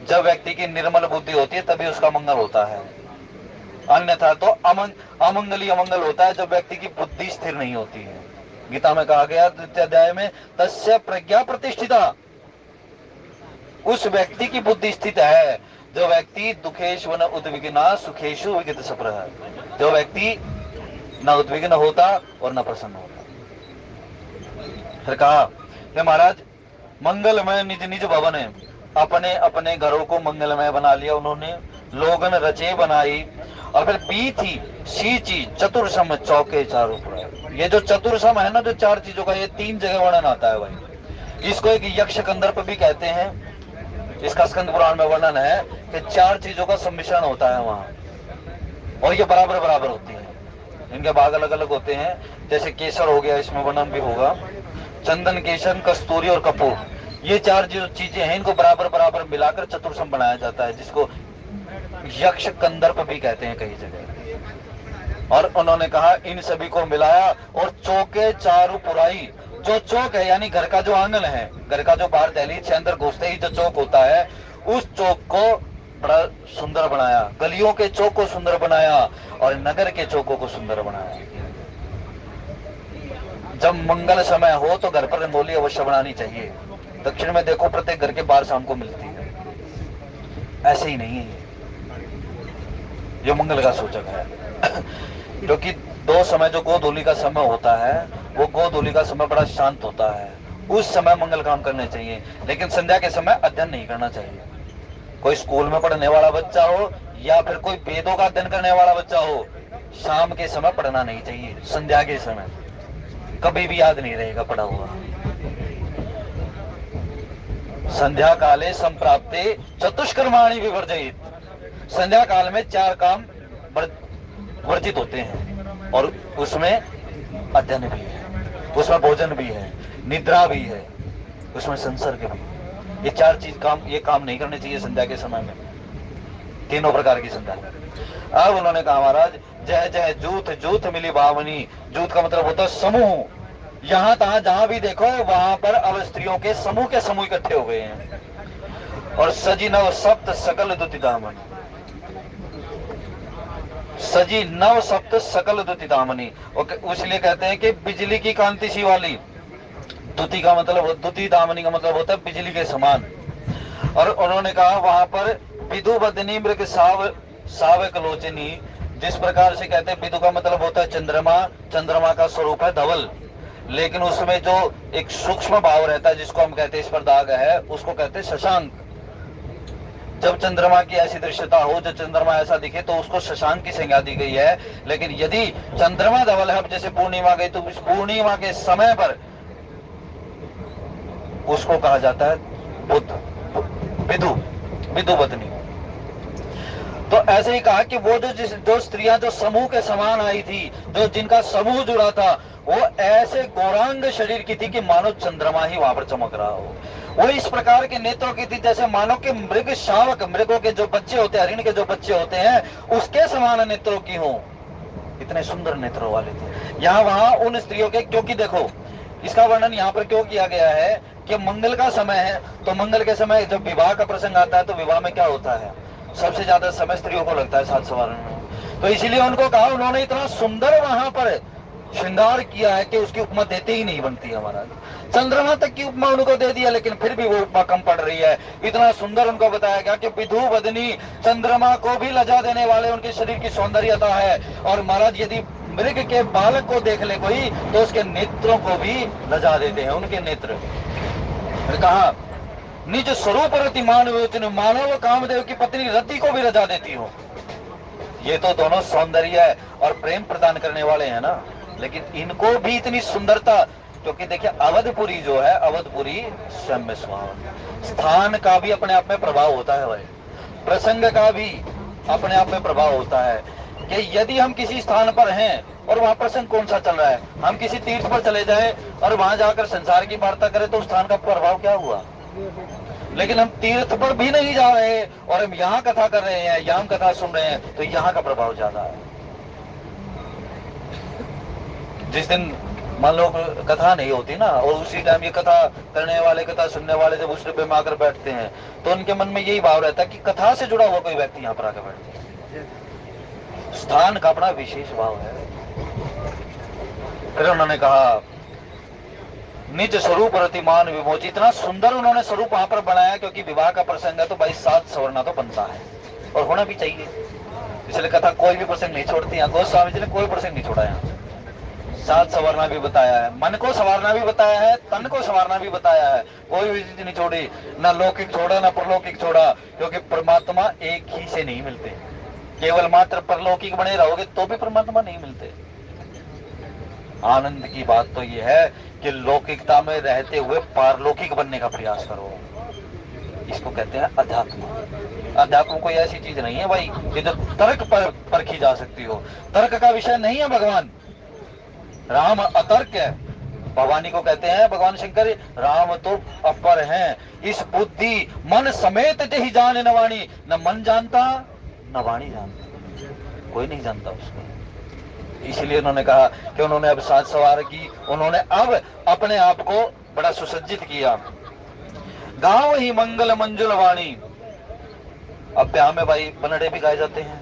जब व्यक्ति की निर्मल बुद्धि होती है तभी उसका मंगल होता है, अन्यथा तो अमंगली अमंगल होता है जब व्यक्ति की बुद्धि स्थिर नहीं होती है। गीता में कहा गया द्वितीय अध्याय में, तस्य प्रज्ञा प्रतिष्ठिता। उस व्यक्ति की बुद्धि स्थित है जो व्यक्ति दुखेशु न उद्विग्ना सुखेशु विगत सप्रह, जो व्यक्ति न उद्विग्न होता और न प्रसन्न होता। फिर कहा कि महाराज मंगलमय निज निज भवन है, अपने अपने घरों को मंगलमय बना लिया उन्होंने, लोगन रचे बनाई। और फिर बी थी सीची चतुर्सम चौके चारों पर। ये जो चतुर्सम है ना, जो चार चीजों का, ये तीन जगह वर्णन आता है भाई। इसको एक यक्ष कंदर्प भी कहते हैं। इसका स्कंद पुराण में वर्णन है कि चार चीजों का सम्मिश्रण होता है वहां, और ये बराबर बराबर होती है। इनके भाग अलग अलग होते हैं, जैसे केसर हो गया, इसमें वर्णन भी होगा, चंदन केसर कस्तूरी और कपूर, ये चार जो चीजें हैं इनको बराबर बराबर मिलाकर चतुर्सम बनाया जाता है, जिसको यक्ष कंदर्प भी कहते हैं कई जगह। और उन्होंने कहा इन सभी को मिलाया और चौके चारू पुराई। जो चौक है यानी घर का जो आंगन है, घर का जो बाहर दहलीज से अंदर घुसते ही जो चौक होता है, उस चौक को बड़ा सुंदर बनाया, गलियों के चौक को सुंदर बनाया और नगर के चौकों को सुंदर बनाया। जब मंगल समय हो तो घर पर रंगोली अवश्य बनानी चाहिए। दक्षिण में देखो प्रत्येक घर के बाहर शाम को मिलती है, ऐसे ही नहीं है, ये मंगल का सूचक है। क्योंकि दो समय जो गोधूली का समय होता है, वो गोधूली का समय बड़ा शांत होता है, उस समय मंगल काम करने चाहिए। लेकिन संध्या के समय अध्ययन नहीं करना चाहिए। कोई स्कूल में पढ़ने वाला बच्चा हो या फिर कोई वेदों का अध्ययन करने वाला बच्चा हो, शाम के समय पढ़ना नहीं चाहिए। संध्या के समय कभी भी याद नहीं रहेगा पढ़ा हुआ। संध्या काले संप्राप्ते चतुष्कर्माणि विवर्जयित। संध्या काल में चार काम वर्जित होते हैं, और उसमें अध्ययन भी है, उसमें भोजन भी है, निद्रा भी है, उसमें संसर्ग भी है। ये चार चीज काम, ये काम नहीं करने चाहिए संध्या के समय में, तीनों प्रकार की संध्या। अब उन्होंने कहा महाराज जय जय जूथ जूथ मिली भावनी। जूथ का मतलब होता है समूह। यहां तहां जहां भी देखो वहां पर अब स्त्रियों के समूह इकट्ठे हो गए हैं। और सजी नव सप्त सकल दुति दामन। सजी नव सप्त सकल द्युति दामनी। इसलिए कहते हैं कि बिजली की कांति सी वाली, द्युति का मतलब, द्युति दामनी का मतलब होता है बिजली के समान। और उन्होंने कहा वहां पर विदु बदनी मृग सावक लोचनी, जिस प्रकार से कहते हैं विदु का मतलब होता है चंद्रमा, चंद्रमा का स्वरूप है धवल, लेकिन उसमें जो एक सूक्ष्म भाव रहता है जिसको हम कहते हैं इस पर दाग है, उसको कहते हैं शशांक। जब चंद्रमा की ऐसी दृश्यता हो, जो चंद्रमा ऐसा दिखे तो उसको शशांक की संज्ञा दी गई है। लेकिन यदि चंद्रमा धवल है, जैसे पूर्णिमा गई, तो इस पूर्णिमा के समय पर उसको कहा जाता है बुध, विदु, विदु बदनी। तो ऐसे ही कहा कि वो जो स्त्रियां जो समूह के समान आई थी, जो जिनका समूह जुड़ा था, वो ऐसे गौरांग शरीर की थी कि मानो चंद्रमा ही वहां पर चमक रहा हो। वो इस प्रकार के नेत्रों की थी जैसे मानो कि मृग शावक, मृगों के जो बच्चे होते हैं, हरिण के जो बच्चे होते हैं, उसके समान नेत्रों की हो। इतने सुंदर नेत्रों वाले थे। यहाँ वहां उन स्त्रियों के, क्योंकि देखो इसका वर्णन यहाँ पर क्यों किया गया है कि मंगल का समय है, तो मंगल के समय जब विवाह का प्रसंग आता है तो विवाह में क्या होता है, सबसे ज्यादा समय स्त्रियों को लगता है साज संवारने में। तो इसीलिए उनको कहा, उन्होंने इतना सुंदर वहां पर श्रृंगार किया है कि उसकी उपमा देते ही नहीं बनती है महाराज। चंद्रमा तक की उपमा उनको दे दिया, लेकिन फिर भी वो उपमा कम पड़ रही है। इतना सुंदर उनको बताया गया कि विधु बदनी, चंद्रमा को भी लजा देने वाले उनके शरीर की सौंदर्यता है। और महाराज यदि मृग के बालक को देख ले कोई तो उसके नेत्रों को भी लजा देते हैं उनके नेत्र। कहा निज स्वरूप रति मानव कामदेव की पत्नी रति को भी लजा देती हो। ये तो दोनों सौंदर्य है और प्रेम प्रदान करने वाले हैं ना, लेकिन इनको भी इतनी सुंदरता, क्योंकि देखिए अवधपुरी जो है, अवधपुरी सौम्य स्वभाव, स्थान का भी अपने आप में प्रभाव होता है भाई, प्रसंग का भी अपने आप में प्रभाव होता है। कि यदि हम किसी स्थान पर हैं और वहां प्रसंग कौन सा चल रहा है, हम किसी तीर्थ पर चले जाएं और वहां जाकर संसार की वार्ता करें तो स्थान का प्रभाव क्या हुआ। लेकिन हम तीर्थ पर भी नहीं जा रहे और हम यहाँ कथा कर रहे हैं, यहाँ कथा सुन रहे हैं, तो यहाँ का प्रभाव ज्यादा है। जिस दिन मान लो कथा नहीं होती ना, और उसी टाइम ये कथा करने वाले, कथा सुनने वाले जब उस डिब्बे में आकर बैठते हैं तो उनके मन में यही भाव रहता है कि कथा से जुड़ा हुआ कोई व्यक्ति यहाँ पर आकर बैठते हैं। स्थान का अपना विशेष भाव है। फिर उन्होंने कहा निज स्वरूप रतिमान विमोची, इतना सुंदर उन्होंने स्वरूप वहां पर बनाया, क्योंकि विवाह का प्रसंग है तो भाई साथ सवरना तो बनता है और होना भी चाहिए। इसलिए कथा कोई भी प्रसंग नहीं छोड़ती है, गोस्वामी जी ने कोई प्रसंग नहीं छोड़ा यहाँ। साथ संवरना भी बताया है, मन को संवारना भी बताया है, तन को संवारना भी बताया है, कोई भी चीज नहीं छोड़ी, ना लौकिक छोड़ा ना परलौकिक छोड़ा, क्योंकि परमात्मा एक ही से नहीं मिलते। केवल मात्र परलौकिक बने रहोगे तो भी परमात्मा नहीं मिलते। आनंद की बात तो यह है कि लौकिकता में रहते हुए पारलौकिक बनने का प्रयास करो। इसको कहते हैं अध्यात्म। अध्यात्म कोई ऐसी चीज नहीं है भाई कि जो तर्क पर परखी जा सकती हो। तर्क का विषय नहीं है भगवान। राम अतर्क है, भवानी को कहते हैं भगवान शंकर, राम तो अपर हैं, इस बुद्धि मन समेत ही जाने न वाणी, न मन जानता न वाणी जानता, कोई नहीं जानता उसको। इसलिए उन्होंने कहा कि उन्होंने अब साज सवार की, उन्होंने अब अपने आप को बड़ा सुसज्जित किया। गांव ही मंगल मंजुल वाणी। अब ब्याह में भाई बनड़े भी गाए जाते हैं,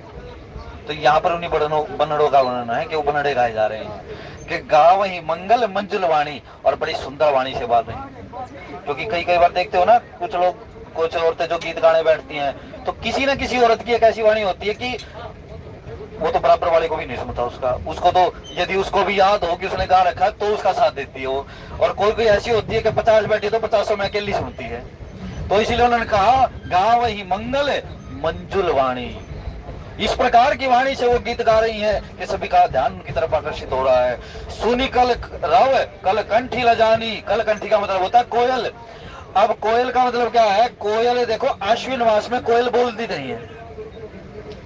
तो यहाँ पर उन्हीं बनड़ों का वर्णन है कि वो बनड़े गाए जा रहे हैं कि गांव ही मंगल मंजुल वाणी, और बड़ी सुंदर वाणी से बात है। क्योंकि कई बार देखते हो ना, कुछ लोग, कुछ औरतें जो गीत गाने बैठती हैं तो किसी न किसी औरत की एक ऐसी वाणी होती है कि वो तो बराबर वाले को भी नहीं सुनता उसको तो यदि उसको भी याद हो कि उसने गा रखा है तो उसका साथ देती है वो। और कोई ऐसी होती है कि 50 बैठी तो 50 में अकेली सुनती है। तो इसीलिए उन्होंने कहा गाँव ही मंगल मंजुल वाणी। इस प्रकार की वाणी से वो गीत गा रही है कि सभी का ध्यान उनकी तरफ आकर्षित हो रहा है। सुनी कल रव कल कंठी लजानी। कल कंठी का मतलब होता है कोयल। अब कोयल का मतलब क्या है, कोयल देखो आश्विन मास में कोयल बोलती नहीं है।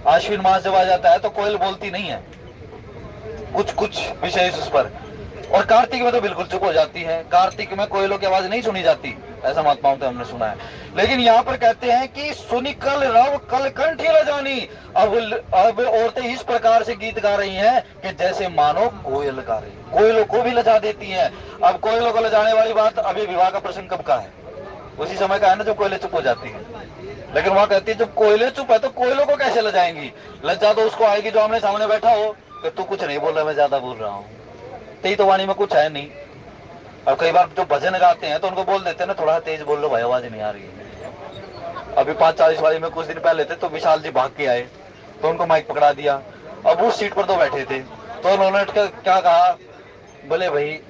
आश्विन मास जब आ जाता है तो कोयल बोलती नहीं है, कुछ विशेष उस पर। और कार्तिक में तो बिल्कुल चुप हो जाती है, कार्तिक में कोयलों की आवाज नहीं सुनी जाती, ऐसा महात्माओं से हमने सुना है। लेकिन यहाँ पर कहते हैं कि सुनी कल रव कल कंठी लजानी। अब औरतें इस प्रकार से गीत गा रही हैं कि जैसे मानो कोयल गा रही, कोयलों को भी लजा देती हैं। अब कोयलों को लजाने वाली बात, अभी विवाह का प्रसंग कब का है, उसी समय का है ना जब कोयले चुप हो जाती है। लेकिन वहां कहती है जब कोयले चुप है तो कोयलों को कैसे लजाएंगी? लज्जा तो उसको आएगी जो आमने सामने बैठा हो कि तू कुछ नहीं बोल रहा, मैं ज्यादा बोल रहा हूँ, तेरी तो वाणी में कुछ है नहीं। और कई बार जो भजन गाते हैं तो उनको बोल देते हैं ना थोड़ा तेज बोल लो भाई, आवाज नहीं आ रही है। अभी 5:40 वाली में कुछ दिन पहले थे तो विशाल जी भाग के आए तो उनको माइक पकड़ा दिया। अब उस सीट पर तो बैठे थे तो उन्होंने क्या कहा, बोले भाई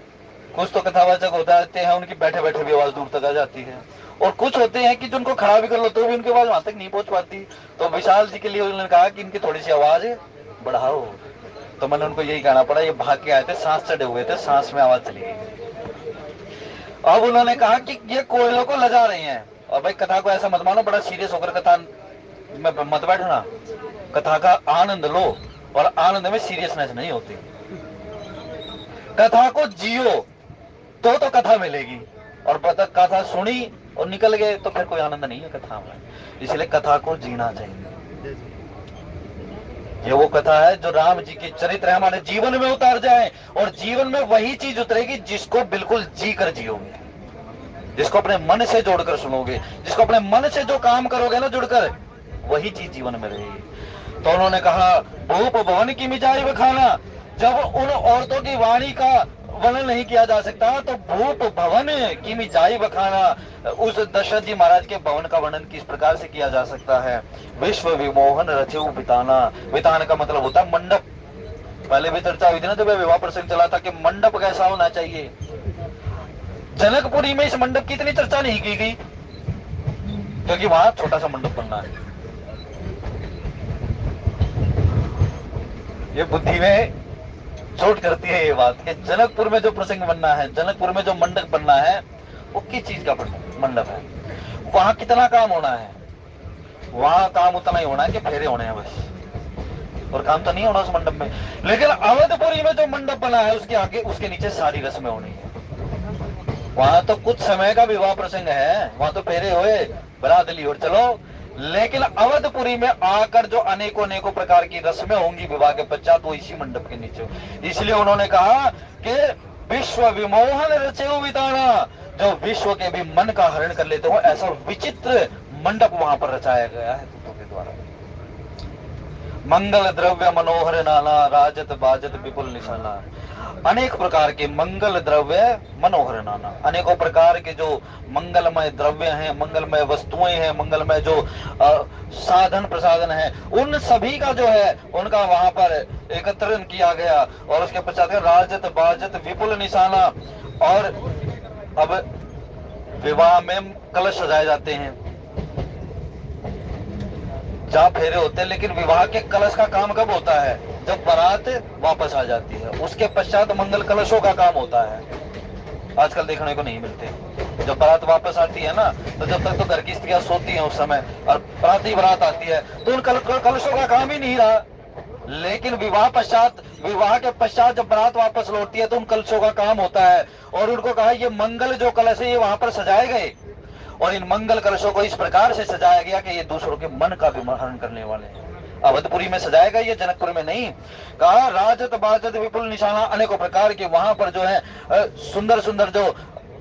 कुछ तो कथावाचक होता है उनकी बैठे बैठे भी आवाज दूर तक आ जाती है, और कुछ होते हैं कि जिनको खड़ा भी कर लो तो भी उनकी आवाज वहां तक नहीं पहुंच पाती। तो विशाल जी के लिए उन्होंने कहा कि इनकी थोड़ी सी आवाज बढ़ाओ। तो मैंने उनको यही कहना पड़ा, ये भाग के आए थे, सांस चढ़े हुए थे, सांस में आवाज चली गई। अब उन्होंने कहा कि ये कोयलों को लजा रहे हैं। और भाई कथा को ऐसा मत मानो बड़ा सीरियस होकर कथा में मत बैठना, कथा का आनंद लो, और आनंद में सीरियसनेस नहीं होती। कथा को जियो तो कथा मिलेगी, और कथा सुनी और निकल गए तो फिर कोई आनंद नहीं है कथा में। इसलिए कथा को जीना चाहिए। ये वो कथा है जो राम जी के चरित्र हमारे जीवन में उतार जाए, और जीवन में वही चीज उतरेगी जिसको बिल्कुल जी कर जियोगे, जिसको अपने मन से जोड़कर सुनोगे, जिसको अपने मन से जो काम करोगे ना जुड़कर, वही चीज जीवन में रहेगी। तो उन्होंने कहा भूप भवन की मिजाई बखाना, जब उन औरतों की वाणी का वर्णन नहीं किया जा सकता तो भूप भवन की मिजाई बखाना, उस दशरथ जी महाराज के भवन का वर्णन किस प्रकार से किया जा सकता है। विश्व विमोहन रचे बिताना, बितान का मतलब होता है मंडप। पहले भी चर्चा हुई थी ना जब विवाह प्रसंग चला था कि मंडप कैसा होना चाहिए। जनकपुरी में इस मंडप की इतनी चर्चा नहीं की गई क्योंकि वहां छोटा सा मंडप बनना है। ये बुद्धि में चोट करती है ये बात कि जनकपुर में जो प्रसंग बनना है, जनकपुर में जो मंडप बनना है, वो किस चीज का मंडप है, वहां कितना काम होना है। वहां काम उतना ही होना है कि फेरे होने हैं बस, और काम तो नहीं होना उस मंडप में। लेकिन अवधपुरी में जो मंडप बना है उसके आगे उसके नीचे सारी रस्में होनी है। वहां तो कुछ समय का विवाह प्रसंग है, वहां तो फेरे हुए बरात ली और चलो। लेकिन अवधपुरी में आकर जो अनेकों अनेकों प्रकार की रस्में होंगी विवाह के पश्चात, वो इसी मंडप के नीचे। इसलिए उन्होंने कहा कि विश्व विमोहन रचे विताना, जो विश्व के भी मन का हरण कर लेते हो, ऐसा विचित्र मंडप वहां पर रचाया गया है दूतों के द्वारा। मंगल द्रव्य मनोहर नाना, राजत बाजत विपुल निशाना, अनेक प्रकार के मंगल द्रव्य मनोहर नाना, अनेकों प्रकार के जो मंगलमय द्रव्य हैं, मंगलमय वस्तुएं हैं, मंगलमय जो साधन प्रसाधन है, उन सभी का जो है उनका वहां पर एकत्रण किया गया। और उसके पश्चात राजत बाजत विपुल निशाना। और अब विवाह में कलश सजाए जाते हैं, जहां फेरे होते हैं, लेकिन विवाह के कलश का काम कब होता है? जब बारात वापस आ जाती है, उसके पश्चात मंगल कलशों का काम होता है। आजकल देखने को नहीं मिलते। जब बारात वापस आती है ना, तो जब तक तो घर की स्त्रियां सोती हैं उस समय, और राती बारात आती है तो उन कलशों का काम ही नहीं रहा। लेकिन विवाह के पश्चात जब बारात वापस लौटती है तो उन कलशों का काम होता है। और उनको कहा ये मंगल जो कलश है ये वहां पर सजाए गए, और इन मंगल कलशों को इस प्रकार से सजाया गया कि ये दूसरों के मन का भी हरण करने वाले हैं। अवधपुरी में सजाया गया, ये जनकपुर में नहीं। कहा राजत बाजत विपुल निशाना, अनेकों प्रकार के वहां पर जो है सुंदर सुंदर जो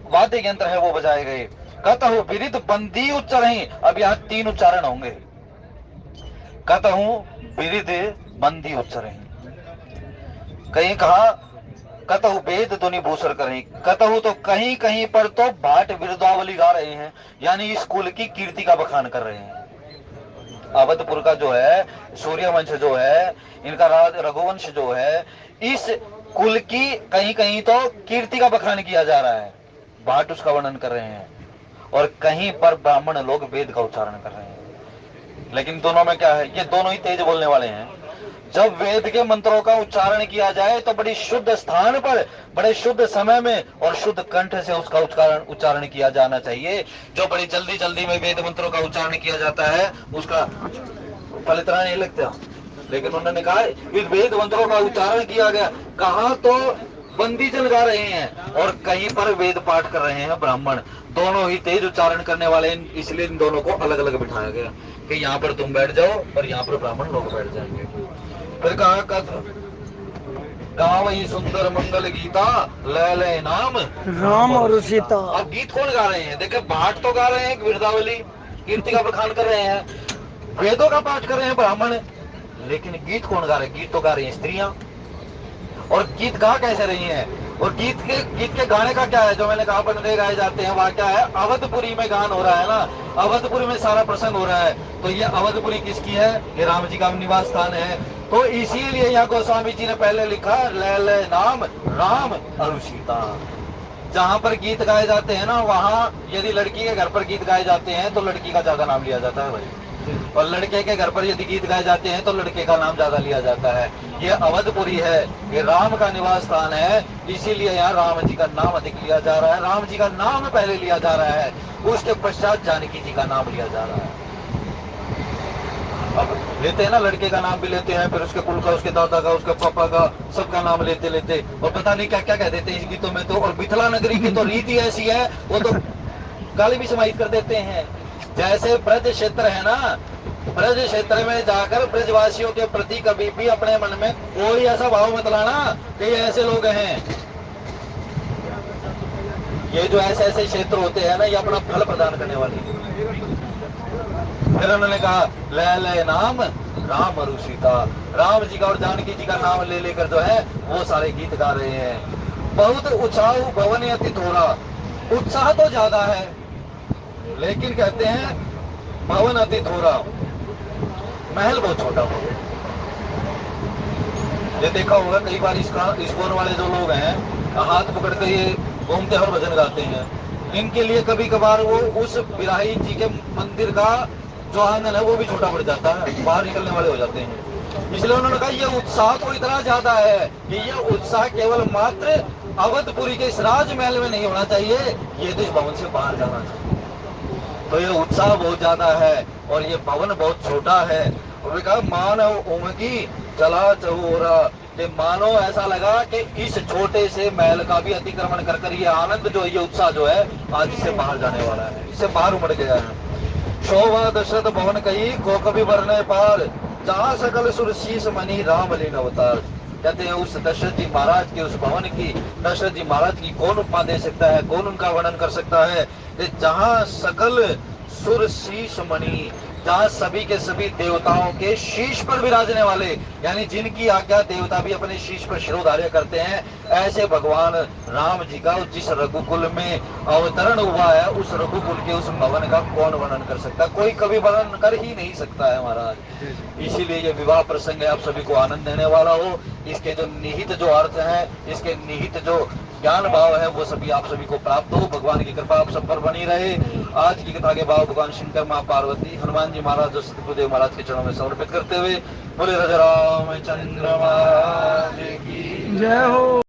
वाद्य यंत्र है वो बजाए गए। कहता विरित बंदी उच्चारण, अब यहाँ 3 उच्चारण होंगे। कहता विरित बंदी उच्चारण, कहीं कहा कतहु वेद ध्वनि भूषण करें, कतहु तो कहीं कहीं पर तो भाट विरुद्धावली गा रहे हैं, यानी इस कुल की कीर्ति का बखान कर रहे हैं। अवधपुर का जो है सूर्यवंश जो है, इनका राज रघुवंश जो है, इस कुल की कहीं कहीं तो कीर्ति का बखान किया जा रहा है, भाट उसका वर्णन कर रहे हैं, और कहीं पर ब्राह्मण लोग वेद का उच्चारण कर रहे हैं। लेकिन दोनों में क्या है, ये दोनों ही तेज बोलने वाले हैं। जब वेद के मंत्रों का उच्चारण किया जाए तो बड़ी शुद्ध स्थान पर, बड़े शुद्ध समय में और शुद्ध कंठ से उसका उच्चारण किया जाना चाहिए। जो बड़ी जल्दी जल्दी में वेद मंत्रों का उच्चारण किया जाता है उसका फल इतना नहीं लगता। लेकिन उन्होंने कहा वेद मंत्रों का उच्चारण किया गया, कहा तो बंदी जन गा रहे हैं और कहीं पर वेद पाठ कर रहे हैं ब्राह्मण, दोनों ही तेज उच्चारण करने वाले, इसलिए इन दोनों को अलग अलग बिठाया गया कि यहाँ पर तुम बैठ जाओ और यहाँ पर ब्राह्मण लोग बैठ जाएंगे। फिर कहा गाँव ही सुंदर मंगल गीता, ले ले नाम राम और सीता। अब गीत कौन गा रहे हैं? देखिए भाट तो गा रहे हैं वृंदावली, कीर्ति का बखान कर रहे हैं, वेदों का पाठ कर रहे हैं ब्राह्मण, लेकिन गीत कौन गा रहे हैं? गीत तो गा रही हैं स्त्रियां। और गीत गा कैसे रही हैं? और गीत के गाने का क्या है? जो मैंने कहा बंदे गाए जाते हैं, वहां क्या है? अवधपुरी में गान हो रहा है ना, अवधपुरी में सारा प्रसंग हो रहा है। तो ये अवधपुरी किसकी है? ये राम जी का निवास स्थान है। तो इसीलिए यहाँ गोस्वामी जी ने पहले लिखा ले ले नाम राम और सीता। जहां पर गीत गाए जाते हैं ना, वहां यदि लड़की के घर पर गीत गाए जाते हैं तो लड़की का ज्यादा नाम लिया जाता है भाई, और लड़के के घर पर यदि गीत गाए जाते हैं तो लड़के का नाम ज्यादा लिया जाता है। ये अवधपुरी है, ये राम का निवास स्थान है, इसीलिए यहाँ राम जी का नाम अधिक लिया जा रहा है। राम जी का नाम पहले लिया जा रहा है, उसके पश्चात जानकी जी का नाम लिया जा रहा है। अब लेते हैं ना, लड़के का नाम भी लेते हैं, फिर उसके कुल का, उसके दादा का, उसके पापा का, सबका नाम लेते लेते और पता नहीं क्या क्या कह देते हैं इस गीतों में तो। और मिथिला नगरी की तो रीति ऐसी है, वो तो गाली भी समाहित कर देते हैं। जैसे ब्रज क्षेत्र है ना, ब्रज क्षेत्र में जाकर ब्रजवासियों के प्रति कभी भी अपने मन में कोई ऐसा भाव मत लाना कि ये ऐसे लोग हैं। ये जो ऐसे ऐसे क्षेत्र होते हैं ना, ये अपना फल प्रदान करने वाले। फिर उन्होंने कहा ले ले नाम राम और सीता, राम जी का और जानकी जी का नाम ले लेकर जो है वो सारे गीत गा रहे हैं। बहुत उत्साह भवन अति थोड़ा, उत्साह तो ज्यादा है लेकिन कहते हैं भवन अति थोड़ा, महल बहुत छोटा हो। ये देखा होगा कई बार इस्कॉन वाले जो लोग हैं, हाथ पकड़ के ये घूमते और भजन गाते हैं, इनके लिए कभी कभार वो उस बिराही जी के मंदिर का जो आंगन है वो भी छोटा पड़ जाता है, बाहर निकलने वाले हो जाते हैं। इसलिए उन्होंने कहा ये उत्साह तो इतना ज्यादा है कि ये उत्साह केवल मात्र अवधपुरी के इस राजमहल में नहीं होना चाहिए, ये तो इस भवन से बाहर जाना चाहिए। तो ये उत्साह बहुत ज्यादा है और ये भवन बहुत छोटा है। और कहा मानव उमगी चला चहोरा, कि मानो ऐसा लगा कि इस छोटे से महल का भी अतिक्रमण कर कर ये आनंद जो ये उत्साह जो है आज इससे बाहर जाने वाला है, इससे बाहर उमड़ गया है। शोभा दशरथ भवन कही को कभी बरने पार, जहाँ सकल सुर शीस मनी राम लीन अवतार। कहते हैं उस दशरथ जी महाराज की, उस भवन की, दशरथ जी महाराज की कौन उपमा दे सकता है, कौन उनका वर्णन कर सकता है कि जहाँ सकल सुर शीश मणि, जहाँ सभी के सभी देवताओं के शीश पर विराजने वाले, यानी जिनकी आज्ञा देवता भी अपने शीश पर शिरोधार्य करते हैं, ऐसे भगवान राम जी का जिस रघुकुल में अवतरण हुआ है, उस रघुकुल के उस भवन का कौन वर्णन कर सकता है? कोई कभी वर्णन कर ही नहीं सकता है महाराज। इसीलिए ये विवाह प्रसंग है, आप सभी को आनंद देने वाला हो। इसके जो निहित जो अर्थ है, इसके निहित जो ज्ञान भाव है, वो सभी आप सभी को प्राप्त हो। भगवान की कृपा आप सब पर बनी रहे। आज की कथा के भाव भगवान शंकर, माँ पार्वती, हनुमान जी महाराज और सतगुरुदेव महाराज के चरणों में समर्पित करते हुए बोले राजा रामचंद्र महाराज की जय हो।